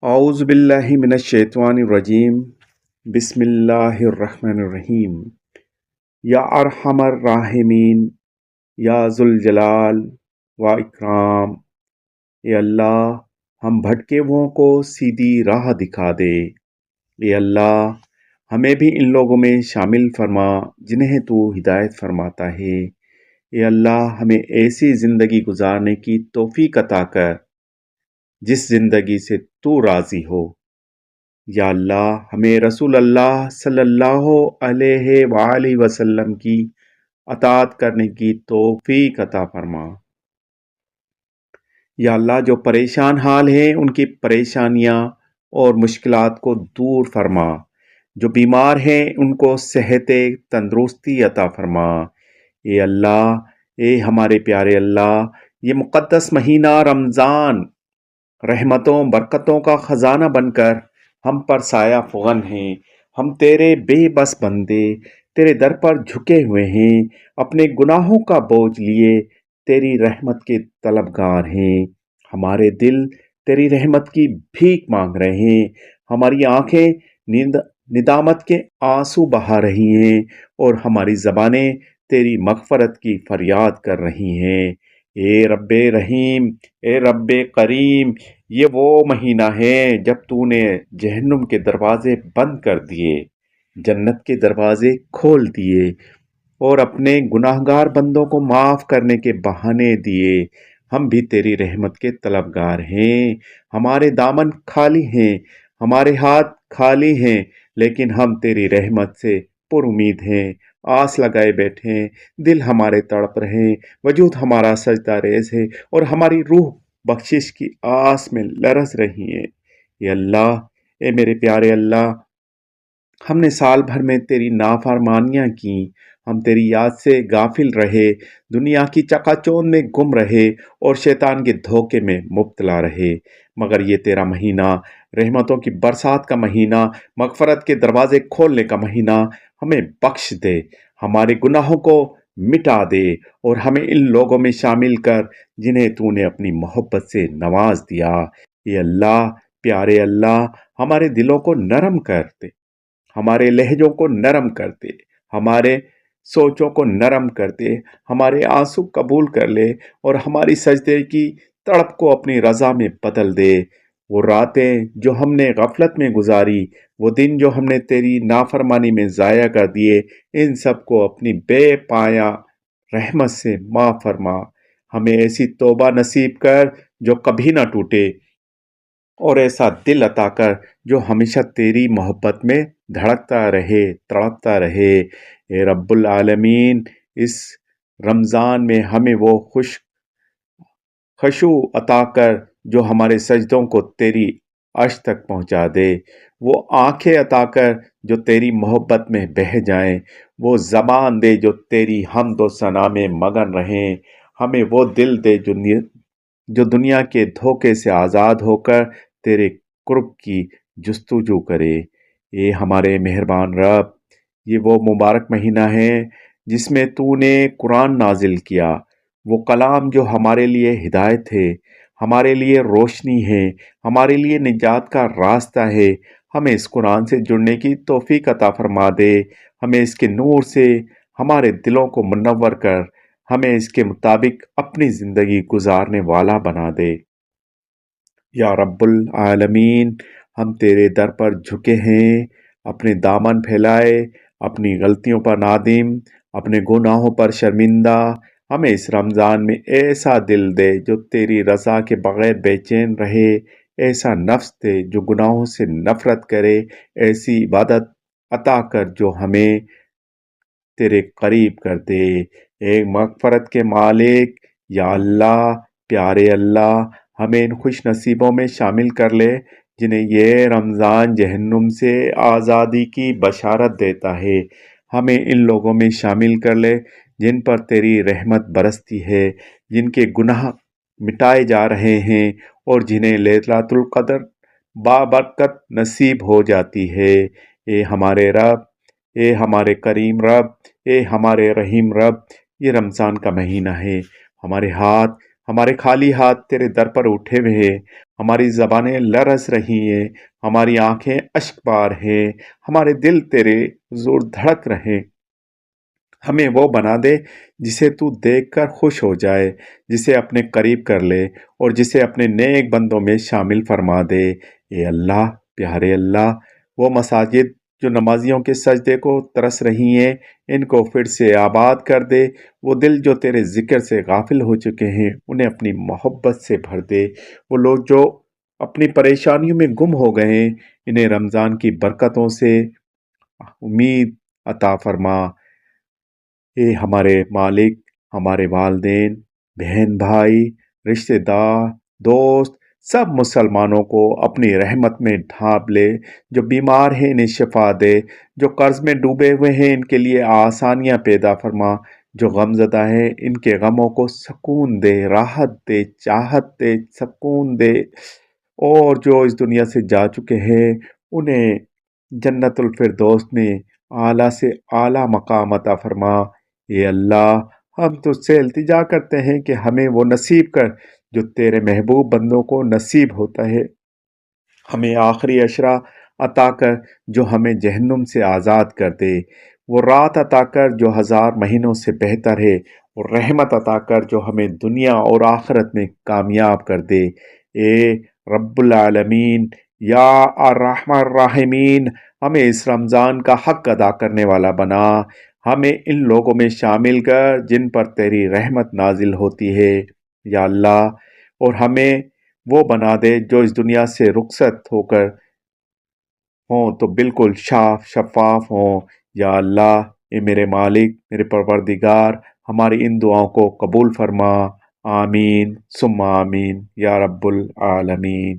اعوذ باللہ من الشیطان الرجیم بسم اللہ الرحمن الرحیم یا ارحم الراحمین یا ذوالجلال و اکرام۔ اے اللہ، ہم بھٹکے ہوئوں کو سیدھی راہ دکھا دے۔ اے اللہ، ہمیں بھی ان لوگوں میں شامل فرما جنہیں تو ہدایت فرماتا ہے۔ اے اللہ، ہمیں ایسی زندگی گزارنے کی توفیق عطا کر جس زندگی سے تو راضی ہو۔ یا اللہ، ہمیں رسول اللہ صلی اللہ علیہ وآلہ وسلم کی اطاعت کرنے کی توفیق عطا فرما۔ یا اللہ، جو پریشان حال ہیں ان کی پریشانیاں اور مشکلات کو دور فرما۔ جو بیمار ہیں ان کو صحت تندرستی عطا فرما۔ اے اللہ، اے ہمارے پیارے اللہ، یہ مقدس مہینہ رمضان رحمتوں برکتوں کا خزانہ بن کر ہم پر سایہ فغن ہیں۔ ہم تیرے بے بس بندے تیرے در پر جھکے ہوئے ہیں، اپنے گناہوں کا بوجھ لیے تیری رحمت کے طلبگار ہیں۔ ہمارے دل تیری رحمت کی بھیک مانگ رہے ہیں، ہماری آنکھیں ندامت کے آنسو بہا رہی ہیں اور ہماری زبانیں تیری مغفرت کی فریاد کر رہی ہیں۔ اے رب رحیم، اے رب کریم، یہ وہ مہینہ ہے جب تو نے جہنم کے دروازے بند کر دیے، جنت کے دروازے کھول دیے اور اپنے گناہگار بندوں کو معاف کرنے کے بہانے دیے۔ ہم بھی تیری رحمت کے طلبگار ہیں، ہمارے دامن خالی ہیں، ہمارے ہاتھ خالی ہیں، لیکن ہم تیری رحمت سے پر امید ہیں، آس لگائے بیٹھے ہیں، دل ہمارے تڑپ رہے ہیں، وجود ہمارا سجدہ ریز ہے اور ہماری روح بخشش کی آس میں لرز رہی ہے۔ اے اللہ، اے میرے پیارے اللہ، ہم نے سال بھر میں تیری نافرمانیاں کی، ہم تیری یاد سے غافل رہے، دنیا کی چکا چوند میں گم رہے اور شیطان کے دھوکے میں مبتلا رہے، مگر یہ تیرا مہینہ، رحمتوں کی برسات کا مہینہ، مغفرت کے دروازے کھولنے کا مہینہ ہمیں بخش دے، ہمارے گناہوں کو مٹا دے اور ہمیں ان لوگوں میں شامل کر جنہیں تو نے اپنی محبت سے نواز دیا۔ اے اللہ، پیارے اللہ، ہمارے دلوں کو نرم کر دے، ہمارے لہجوں کو نرم کر دے، ہمارے سوچوں کو نرم کر دے، ہمارے آنسو قبول کر لے اور ہماری سجدے کی تڑپ کو اپنی رضا میں بدل دے۔ وہ راتیں جو ہم نے غفلت میں گزاری، وہ دن جو ہم نے تیری نافرمانی میں ضائع کر دیے، ان سب کو اپنی بے پایا رحمت سے معاف فرما۔ ہمیں ایسی توبہ نصیب کر جو کبھی نہ ٹوٹے اور ایسا دل عطا کر جو ہمیشہ تیری محبت میں دھڑکتا رہے، تڑپتا رہے۔ اے رب العالمین، اس رمضان میں ہمیں وہ خشوع عطا کر جو ہمارے سجدوں کو تیری عرش تک پہنچا دے، وہ آنکھیں عطا کر جو تیری محبت میں بہہ جائیں، وہ زبان دے جو تیری حمد و ثنا میں مگن رہیں، ہمیں وہ دل دے جو دنیا کے دھوکے سے آزاد ہو کر تیرے قرب کی جستجو کرے۔ اے ہمارے مہربان رب، یہ وہ مبارک مہینہ ہے جس میں تو نے قرآن نازل کیا، وہ کلام جو ہمارے لیے ہدایت ہے، ہمارے لیے روشنی ہے، ہمارے لیے نجات کا راستہ ہے۔ ہمیں اس قرآن سے جڑنے کی توفیق عطا فرما دے، ہمیں اس کے نور سے ہمارے دلوں کو منور کر ہمیں اس کے مطابق اپنی زندگی گزارنے والا بنا دے۔ یا رب العالمین، ہم تیرے در پر جھکے ہیں، اپنے دامن پھیلائے، اپنی غلطیوں پر نادم، اپنے گناہوں پر شرمندہ۔ ہمیں اس رمضان میں ایسا دل دے جو تیری رضا کے بغیر بے چین رہے، ایسا نفس دے جو گناہوں سے نفرت کرے، ایسی عبادت عطا کر جو ہمیں تیرے قریب کر دے۔ اے مغفرت کے مالک، یا اللہ، پیارے اللہ، ہمیں ان خوش نصیبوں میں شامل کر لے جنہیں یہ رمضان جہنم سے آزادی کی بشارت دیتا ہے۔ ہمیں ان لوگوں میں شامل کر لے جن پر تیری رحمت برستی ہے، جن کے گناہ مٹائے جا رہے ہیں اور جنہیں لیلۃ القدر بابرکت نصیب ہو جاتی ہے۔ اے ہمارے رب، اے ہمارے کریم رب، اے ہمارے رحیم رب، یہ رمضان کا مہینہ ہے، ہمارے ہاتھ ہمارے خالی ہاتھ تیرے در پر اٹھے ہوئے ہیں، ہماری زبانیں لرز رہی ہیں، ہماری آنکھیں اشک بار ہیں، ہمارے دل تیرے زور دھڑک رہے۔ ہمیں وہ بنا دے جسے تو دیکھ کر خوش ہو جائے، جسے اپنے قریب کر لے اور جسے اپنے نیک بندوں میں شامل فرما دے۔ اے اللہ، پیارے اللہ، وہ مساجد جو نمازیوں کے سجدے کو ترس رہی ہیں، ان کو پھر سے آباد کر دے۔ وہ دل جو تیرے ذکر سے غافل ہو چکے ہیں، انہیں اپنی محبت سے بھر دے۔ وہ لوگ جو اپنی پریشانیوں میں گم ہو گئے ہیں، انہیں رمضان کی برکتوں سے امید عطا فرما۔ اے ہمارے مالک، ہمارے والدین، بہن بھائی، رشتہ دار، دوست، سب مسلمانوں کو اپنی رحمت میں ڈھانپ لے۔ جو بیمار ہیں انہیں شفا دے، جو قرض میں ڈوبے ہوئے ہیں ان کے لیے آسانیاں پیدا فرما، جو غم زدہ ہیں ان کے غموں کو سکون دے، راحت دے، چاہت دے، سکون دے، اور جو اس دنیا سے جا چکے ہیں انہیں جنت الفردوس میں اعلیٰ سے اعلیٰ مقام عطا فرما۔ اے اللہ، ہم تجھ سے التجا کرتے ہیں کہ ہمیں وہ نصیب کر جو تیرے محبوب بندوں کو نصیب ہوتا ہے۔ ہمیں آخری عشرہ عطا کر جو ہمیں جہنم سے آزاد کر دے، وہ رات عطا کر جو 1000 مہینوں سے بہتر ہے، اور رحمت عطا کر جو ہمیں دنیا اور آخرت میں کامیاب کر دے۔ اے رب العالمین، یا الرحمن الراحمین، ہمیں اس رمضان کا حق ادا کرنے والا بنا۔ ہمیں ان لوگوں میں شامل کر جن پر تیری رحمت نازل ہوتی ہے یا اللہ، اور ہمیں وہ بنا دے جو اس دنیا سے رخصت ہو کر ہوں تو بالکل شفاف ہوں یا اللہ۔ اے میرے مالک، میرے پروردگار، ہماری ان دعاؤں کو قبول فرما۔ آمین ثم آمین یا رب العالمین۔